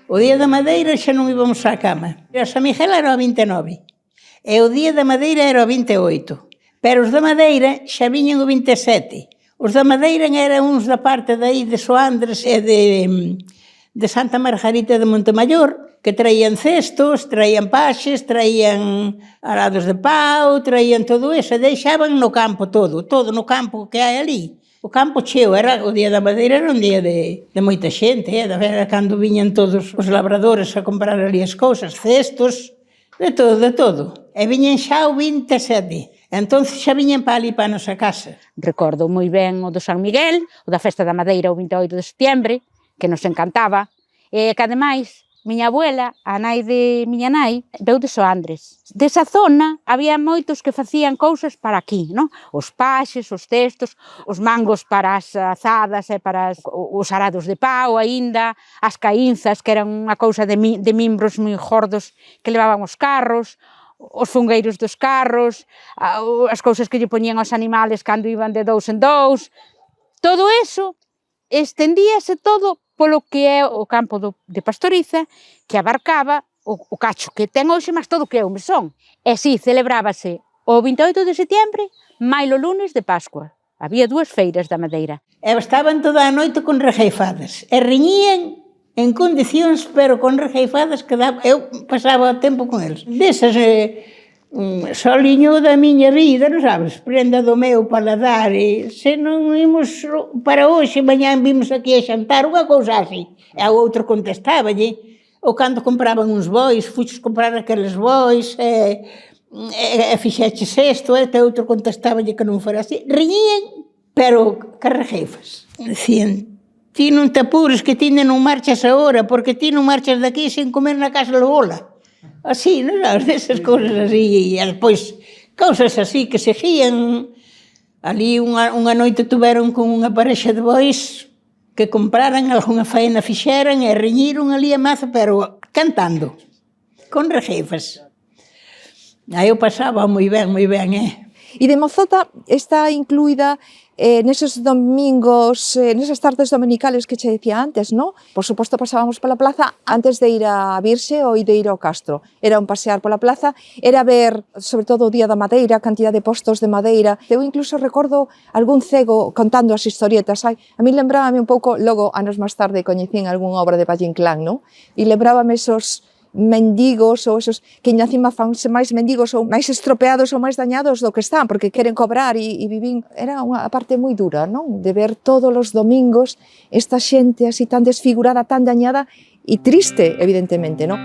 O día da Madeira xa non íbamos á cama. A San Miguel era o 29. E o día da Madeira era o 28. Pero os da Madeira xa viñan o 27. Os da Madeira eran uns da parte de aí de Soandres e de Santa Margarita de Montemayor, que traían cestos, traían paxes, traían arados de pau, traían todo eso, e deixaban no campo todo no campo que hai ali. O campo cheo, o día da Madeira era un día de moita xente, era cando viñan todos os labradores a comprar ali as cousas, cestos, de todo. E viñan xa o 27, entón xa viñan para ali, para a nosa casa. Recordo moi ben o do San Miguel, o da Festa da Madeira o 28 de setembro, que nos encantaba, e que ademais, miña abuela, a nai de miña nai, veu de Soandres. Desa zona había moitos que facían cousas para aquí, non? Os paxes, os cestos, os mangos para as azadas e para os arados de pau aínda, as caínzas, que eran unha cousa de mimbros moi gordos que levaban os carros, os fungueiros dos carros, as cousas que lle poñían aos animales cando iban de dous en dous. Todo eso estendíase todo polo que é o campo de Pastoriza, que abarcaba o cacho que ten hoxe, mas todo o que é o mesón. E si, celebrábase o 28 de setembro, mailo lunes de Pascua. Había 2 feiras da Madeira. E estaban toda a noite con regeifadas. E riñían en condicións, pero con regeifadas que daba. Eu pasaba o tempo con eles. Desas soliño da miña vida, non sabes, prenda do meu paladar, e se non imos para hoxe, mañá vimos aquí a xantar, unha cousa así. E o outro contestáballe, ou cando compraban uns bois, fuches comprar aqueles bois, e fixeches isto, e o outro contestáballe que non fora así. Riñían, pero carrejeifas. Dicían, ti non te apures, que ti non marchas agora, porque ti non marchas daqui sen comer na casa de Lola. Así, non sabes, desas cousas así, e depois, cousas así que seguían. Ali unha noite tuveron con unha parexa de bois que compraran, algunha faena fixeran e riñiron ali a maza, pero cantando, con rejeifas. Aí eu pasaba moi ben, E de mozota está incluída neses domingos, nesas tardes dominicales que che decía antes, non? Por suposto, pasábamos pola plaza antes de ir a Virxe ou de ir ao Castro. Era un pasear pola plaza, era ver, sobre todo o Día da Madeira, a cantidad de postos de madeira. Eu incluso recordo algún cego contando as historietas. A mí lembrábame un pouco, logo, anos máis tarde, coñecín algunha obra de Valle Inclán, non? E lembrábame esos mendigos ou esos que encima fanse máis mendigos ou máis estropeados ou máis dañados do que están, porque queren cobrar e vivín. Era unha parte moi dura, non? De ver todos os domingos esta xente así tan desfigurada, tan dañada e triste, evidentemente, non?